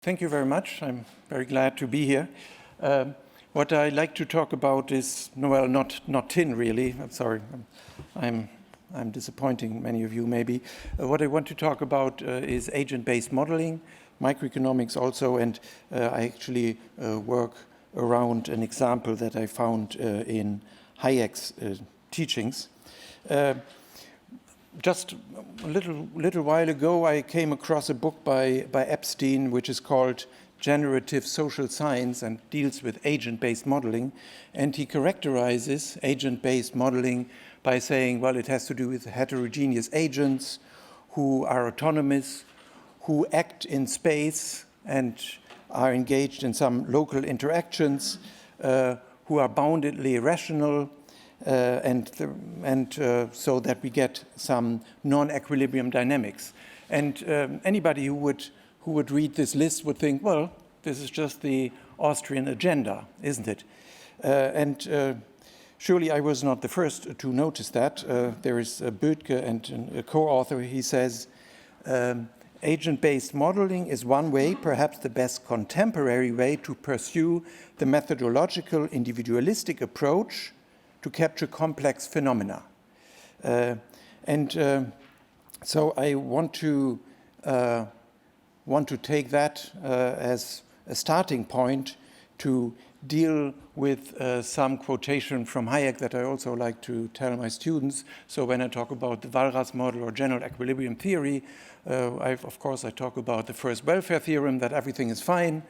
Thank you very much. I'm very glad to be here. What I like to talk about is, well, not tin really. I'm sorry, I'm disappointing many of you maybe. What I want to talk about is agent-based modeling, microeconomics also, and I actually work around an example that I found in Hayek's teachings. Just a little while ago, I came across a book by Epstein, which is called Generative Social Science and deals with agent-based modeling. And he characterizes agent-based modeling by saying, well, it has to do with heterogeneous agents who are autonomous, who act in space and are engaged in some local interactions, who are boundedly rational, so that we get some non-equilibrium dynamics. And anybody who would read this list would think, well, this is just the Austrian agenda, isn't it? Surely I was not the first to notice that. There is Böttger and a co-author. He says, agent-based modeling is one way, perhaps the best contemporary way, to pursue the methodological individualistic approach to capture complex phenomena. So I want to take that as a starting point to deal with some quotation from Hayek that I also like to tell my students. So when I talk about the Walras model or general equilibrium theory, of course I talk about the first welfare theorem, that everything is fine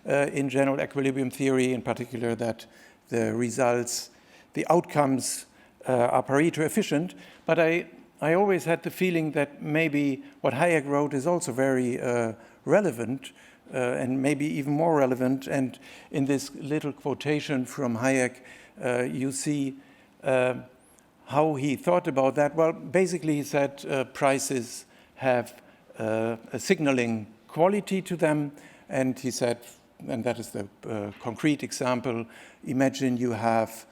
in general equilibrium theory, in particular that the results, the outcomes are Pareto efficient, but I always had the feeling that maybe what Hayek wrote is also very relevant and maybe even more relevant. And in this little quotation from Hayek, you see how he thought about that. Well, basically he said prices have a signaling quality to them, and he said, and that is the concrete example, imagine you have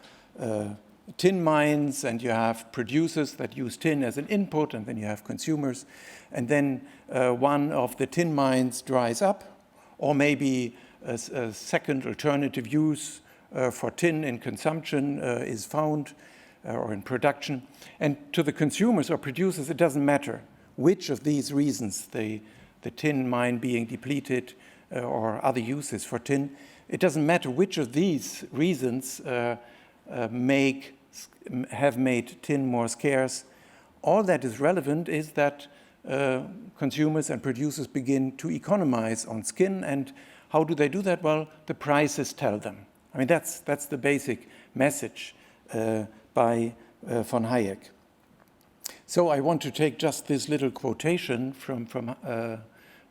tin mines and you have producers that use tin as an input, and then you have consumers, and then one of the tin mines dries up, or maybe a second alternative use for tin in consumption is found or in production. And to the consumers or producers, it doesn't matter which of these reasons, the tin mine being depleted or other uses for tin, it doesn't matter which of these reasons have made tin more scarce. All that is relevant is that consumers and producers begin to economize on skin. And how do they do that? Well, the prices tell them. I mean, that's the basic message by von Hayek. So I want to take just this little quotation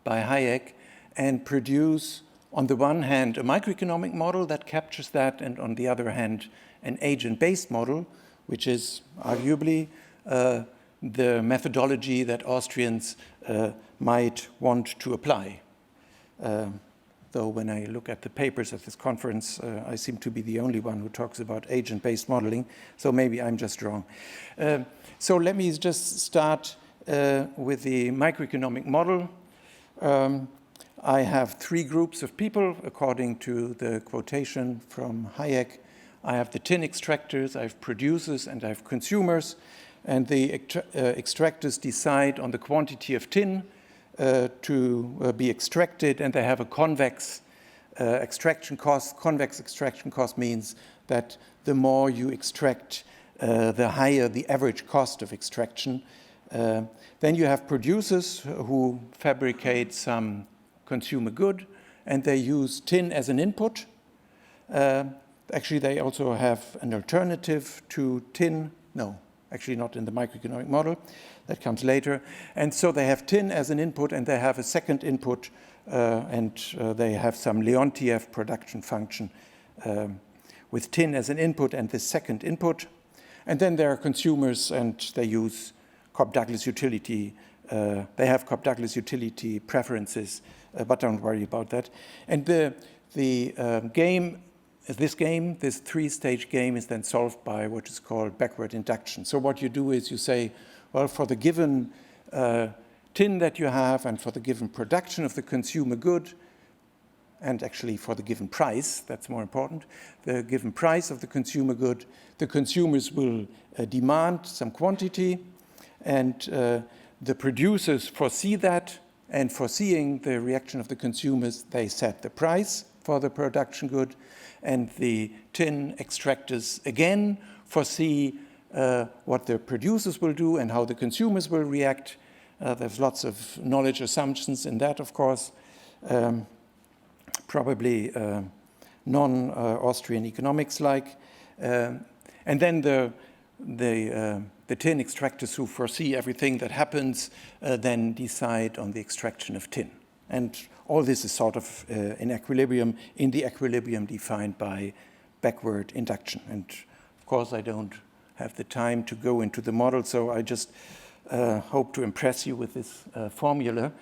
by Hayek and produce, on the one hand, a microeconomic model that captures that, and on the other hand, an agent-based model, which is arguably the methodology that Austrians might want to apply. Though when I look at the papers at this conference, I seem to be the only one who talks about agent-based modeling, so maybe I'm just wrong. So let me just start with the microeconomic model. I have three groups of people, according to the quotation from Hayek. I have the tin extractors, I have producers, and I have consumers. And the extractors decide on the quantity of tin to be extracted, and they have a convex extraction cost. Convex extraction cost means that the more you extract, the higher the average cost of extraction. Then you have producers who fabricate some consumer good, and they use tin as an input. Actually, they also have an alternative to tin. No, actually not in the microeconomic model. That comes later. And so they have tin as an input, and they have a second input, and they have some Leontief production function with tin as an input and the second input. And then there are consumers, and they use Cobb-Douglas utility. They have Cobb-Douglas utility preferences, but don't worry about that. And this three-stage game is then solved by what is called backward induction. So what you do is you say, well, for the given tin that you have and for the given production of the consumer good, and actually for the given price, that's more important, the given price of the consumer good, the consumers will demand some quantity, and the producers foresee that, and foreseeing the reaction of the consumers, they set the price for the production good, and the tin extractors again foresee what the producers will do and how the consumers will react. There's lots of knowledge assumptions in that, of course. Probably non-Austrian economics like. And then the tin extractors who foresee everything that happens then decide on the extraction of tin. And all this is sort of in equilibrium, in the equilibrium defined by backward induction. And of course, I don't have the time to go into the model, so I just hope to impress you with this formula.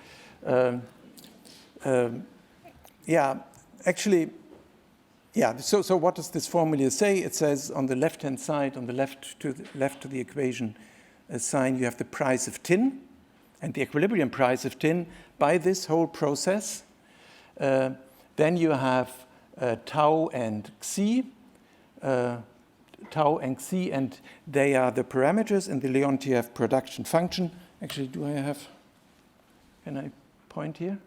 Yeah, actually, yeah, so what does this formula say? It says on the left-hand side, on the left to the equation sign, you have the price of tin and the equilibrium price of tin by this whole process. Then you have tau and xi, and they are the parameters in the Leontief production function. Actually, can I point here?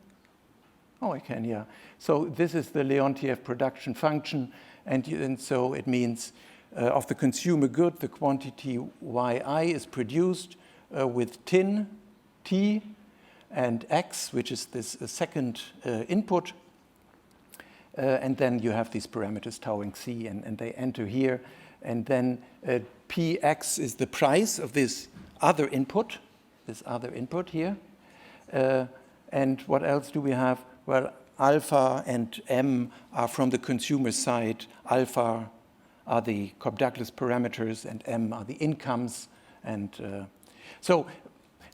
Oh, I can, yeah. So this is the Leontief production function, and so it means of the consumer good, the quantity yi is produced with tin, T, and X, which is this second input. And then you have these parameters, tau and xi, and they enter here. And then Px is the price of this other input here. And what else do we have? Well, alpha and m are from the consumer side. Alpha are the Cobb-Douglas parameters, and m are the incomes. And so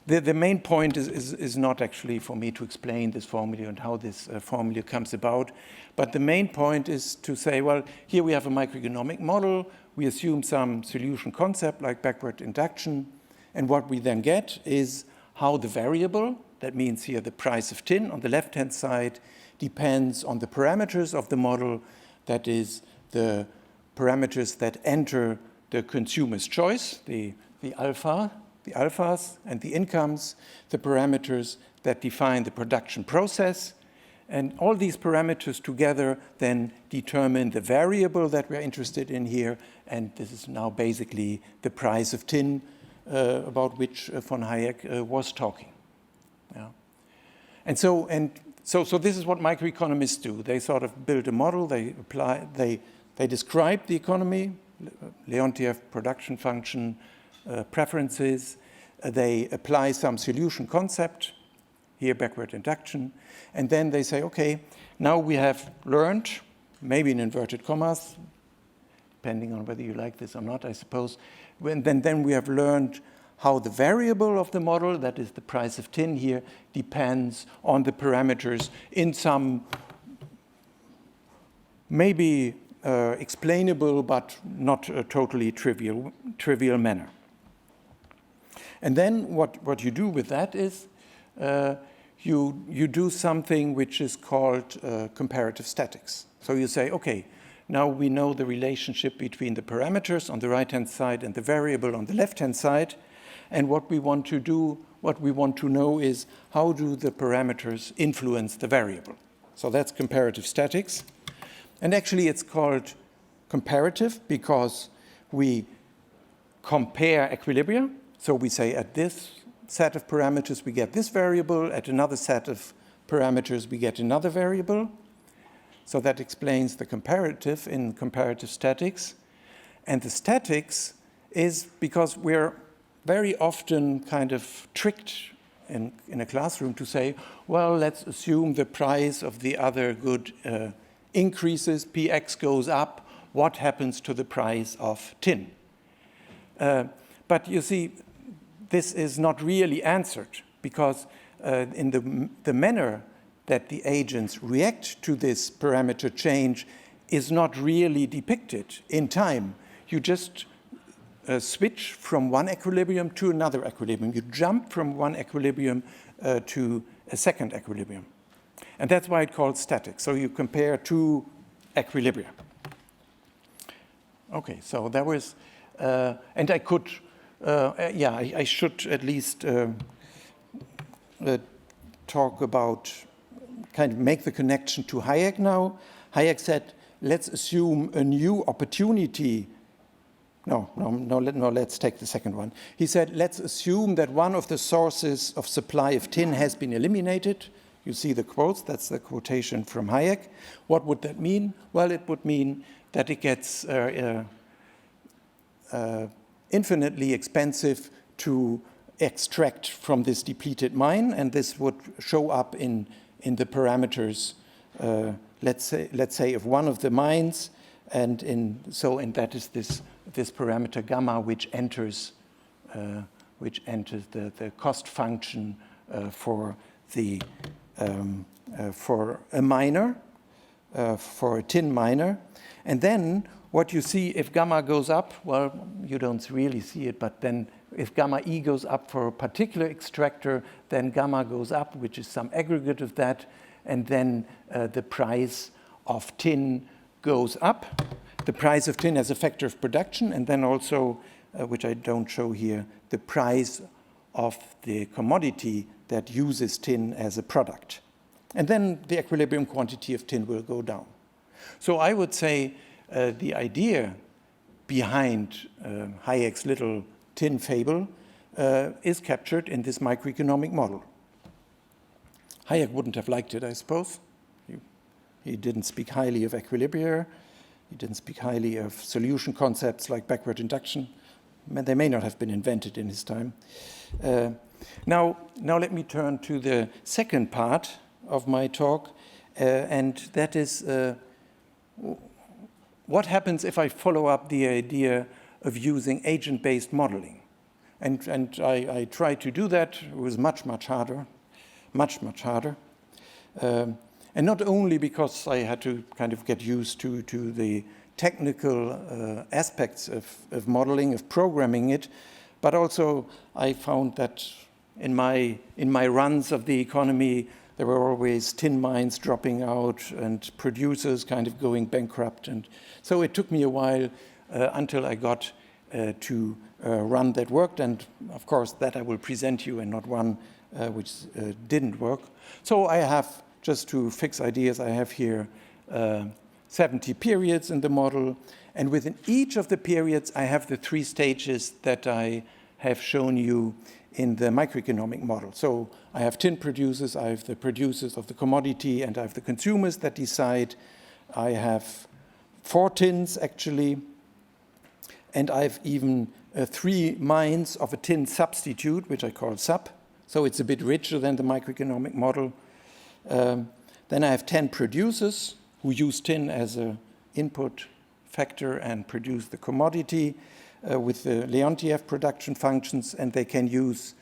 the main point is not actually for me to explain this formula and how this formula comes about. But the main point is to say, well, here we have a microeconomic model. We assume some solution concept like backward induction. And what we then get is how the variable, that means here the price of tin on the left-hand side, depends on the parameters of the model, that is the parameters that enter the consumer's choice, the alphas and the incomes, the parameters that define the production process. And all these parameters together then determine the variable that we're interested in here. And this is now basically the price of tin about which von Hayek was talking. Yeah. And so this is what microeconomists do. They sort of build a model, they describe the economy, Leontief production function, preferences, they apply some solution concept, here backward induction, and then they say, okay, now we have learned, maybe in inverted commas, depending on whether you like this or not, I suppose, then we have learned how the variable of the model, that is the price of tin here, depends on the parameters in some maybe explainable but not a totally trivial manner. And then what you do with that is you do something which is called comparative statics. So you say, okay, now we know the relationship between the parameters on the right-hand side and the variable on the left-hand side. And what we want to do, what we want to know is how do the parameters influence the variable? So that's comparative statics. And actually it's called comparative because we compare equilibria. So we say at this set of parameters we get this variable, at another set of parameters we get another variable. So that explains the comparative in comparative statics. And the statics is because we're very often kind of tricked in a classroom to say, well, let's assume the price of the other good increases, Px goes up, what happens to the price of tin? But you see, this is not really answered because in the manner that the agents react to this parameter change is not really depicted in time. You just switch from one equilibrium to another equilibrium. You jump from one equilibrium to a second equilibrium. And that's why it's called static. So you compare two equilibria. Okay, so that was, and I could, I should at least talk about, kind of make the connection to Hayek now. Hayek said, let's assume a new opportunity. No, let's take the second one. He said, let's assume that one of the sources of supply of tin has been eliminated. You see the quotes, that's the quotation from Hayek. What would that mean? Well, it would mean that it gets infinitely expensive to extract from this depleted mine, and this would show up in the parameters, let's say of one of the mines, and that is this parameter gamma, which enters the cost function for a miner, for a tin miner. And then what you see, if gamma goes up, well, you don't really see it, but then if gamma E goes up for a particular extractor, then gamma goes up, which is some aggregate of that, and then the price of tin goes up. The price of tin as a factor of production, and then also, which I don't show here, the price of the commodity that uses tin as a product. And then the equilibrium quantity of tin will go down. So I would say the idea behind Hayek's little tin fable is captured in this microeconomic model. Hayek wouldn't have liked it, I suppose. He didn't speak highly of equilibria. He didn't speak highly of solution concepts like backward induction. They may not have been invented in his time. Now let me turn to the second part of my talk, and that is what happens if I follow up the idea of using agent-based modeling. And I tried to do that. It was much harder, much harder. And not only because I had to kind of get used to the technical aspects of modeling, of programming it, but also I found that in my runs of the economy, there were always tin mines dropping out and producers kind of going bankrupt. And so it took me a while until I got to run that worked. And of course, that I will present you, and not one which didn't work. So I have, just to fix ideas, I have here 70 periods in the model. And within each of the periods, I have the 3 stages that I have shown you in the microeconomic model. So I have tin producers, I have the producers of the commodity, and I have the consumers that decide. I have 4 tins, actually. And I have even 3 mines of a tin substitute, which I call sub. So it's a bit richer than the microeconomic model. Then I have 10 producers who use tin as an input factor and produce the commodity with the Leontief production functions, and they can use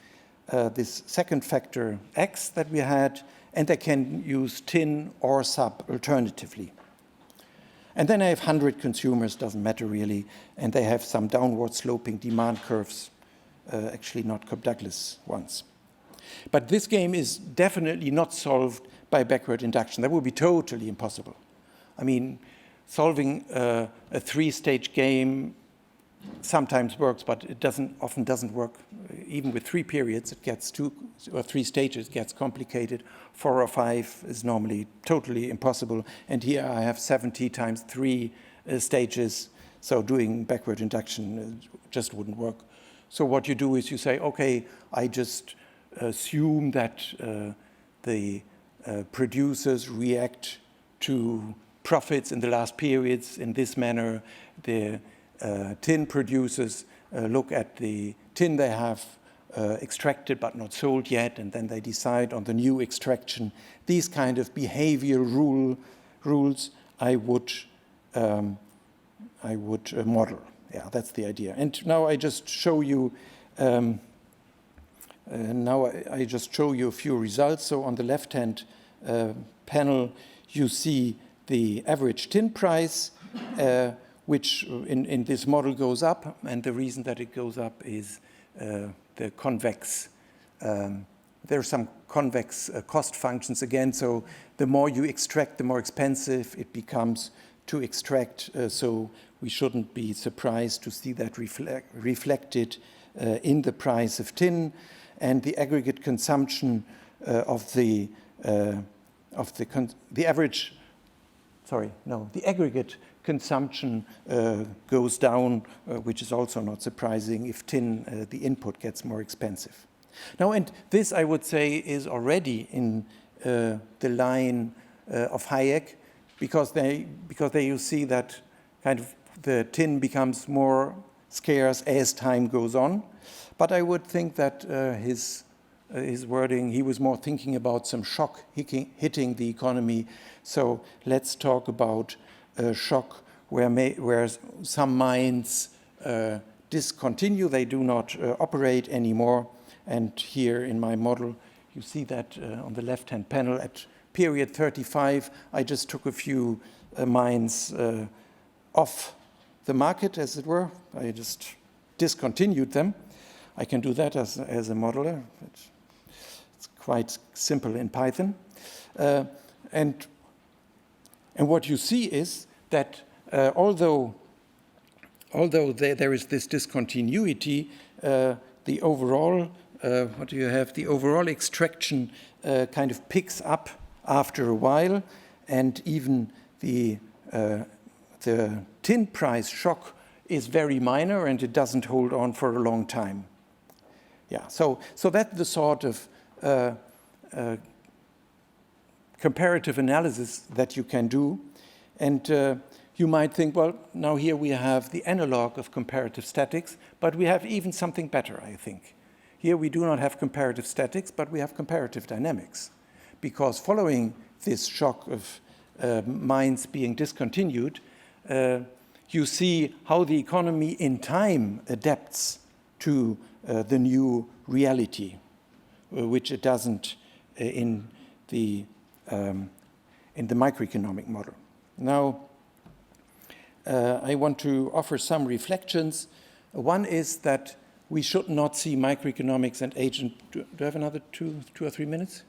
this second factor X that we had, and they can use tin or sub alternatively. And then I have 100 consumers, doesn't matter really, and they have some downward sloping demand curves, actually not Cobb-Douglas ones. But this game is definitely not solved by backward induction. That would be totally impossible. I mean, solving a 3-stage game sometimes works, but it often doesn't work. Even with 3 periods, it gets 2 or 3 stages, it gets complicated. 4 or 5 is normally totally impossible. And here I have 70 times 3 stages, so doing backward induction just wouldn't work. So what you do is you say, okay, I just assume that the producers react to profits in the last periods in this manner. The tin producers look at the tin they have extracted but not sold yet, and then they decide on the new extraction. These kind of behavior rules I would model. Yeah, that's the idea. And now I just show you. I just show you a few results. So on the left-hand panel, you see the average tin price, which in this model goes up. And the reason that it goes up is the convex there are some convex cost functions again. So the more you extract, the more expensive it becomes to extract. So we shouldn't be surprised to see that reflected in the price of tin, and the aggregate consumption the aggregate consumption goes down, which is also not surprising if tin, the input, gets more expensive. Now, and this, I would say, is already in the line of Hayek, because there you see that kind of the tin becomes more scarce as time goes on. But I would think that his wording, he was more thinking about some shock hitting the economy. So let's talk about a shock where some mines discontinue, they do not operate anymore. And here in my model, you see that on the left-hand panel at period 35, I just took a few mines off the market, as it were. I just discontinued them. I can do that as a modeler. It's quite simple in Python. And what you see is that although there is this discontinuity, the overall, what do you have? The overall extraction kind of picks up after a while, and even the tin price shock is very minor, and it doesn't hold on for a long time. Yeah, so that's the sort of comparative analysis that you can do. And you might think, well, now here we have the analog of comparative statics, but we have even something better, I think. Here we do not have comparative statics, but we have comparative dynamics. Because following this shock of mines being discontinued, you see how the economy in time adapts to the new reality, which it doesn't in the microeconomic model. Now, I want to offer some reflections. One is that we should not see microeconomics and agent. Do I have another two or 3 minutes?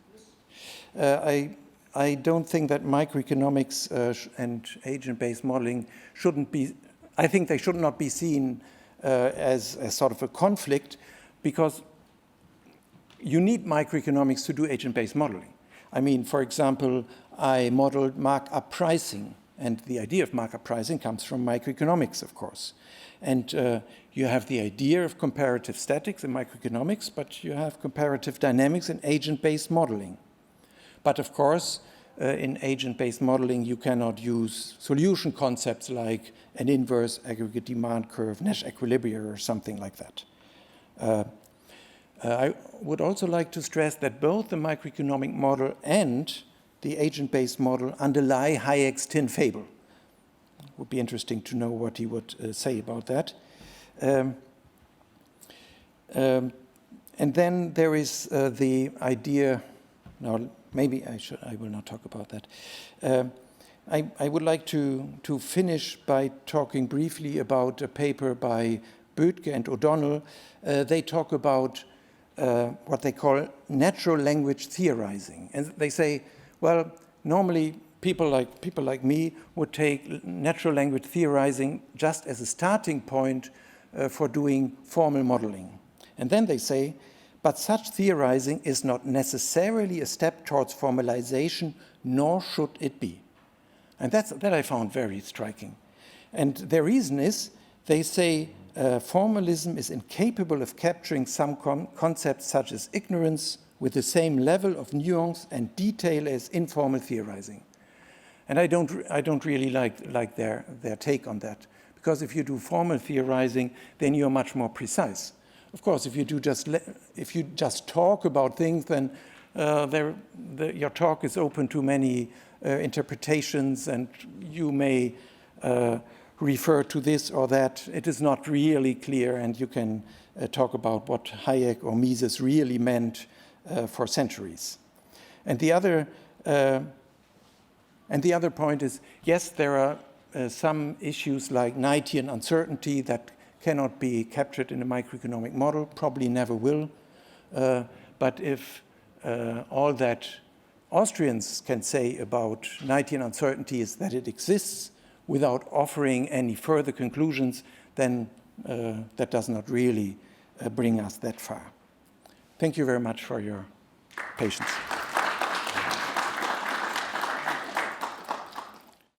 I don't think that microeconomics and agent-based modeling shouldn't be. I think they should not be seen as sort of a conflict, because you need microeconomics to do agent-based modeling. I mean, for example, I modeled markup pricing, and the idea of markup pricing comes from microeconomics, of course. And you have the idea of comparative statics in microeconomics, but you have comparative dynamics in agent-based modeling. But of course, in agent-based modeling, you cannot use solution concepts like an inverse aggregate demand curve, Nash equilibria, or something like that. I would also like to stress that both the microeconomic model and the agent-based model underlie Hayek's tin fable. It would be interesting to know what he would say about that. And then there is the idea, now maybe I will not talk about that. I would like to finish by talking briefly about a paper by Böttger and O'Donnell. They talk about what they call natural language theorizing. And they say, well, normally people like me would take natural language theorizing just as a starting point for doing formal modeling. And then they say, but such theorizing is not necessarily a step towards formalization, nor should it be. And that I found very striking. And their reason is, they say formalism is incapable of capturing some concepts such as ignorance with the same level of nuance and detail as informal theorizing. And I don't really like their take on that, because if you do formal theorizing, then you're much more precise. Of course, if you just talk about things, then your talk is open to many interpretations, and you may refer to this or that. It is not really clear, and you can talk about what Hayek or Mises really meant for centuries. And the other point is, yes, there are some issues like Knightian uncertainty that cannot be captured in a microeconomic model, probably never will. But if all that Austrians can say about 19 uncertainty is that it exists without offering any further conclusions, then that does not really bring us that far. Thank you very much for your patience.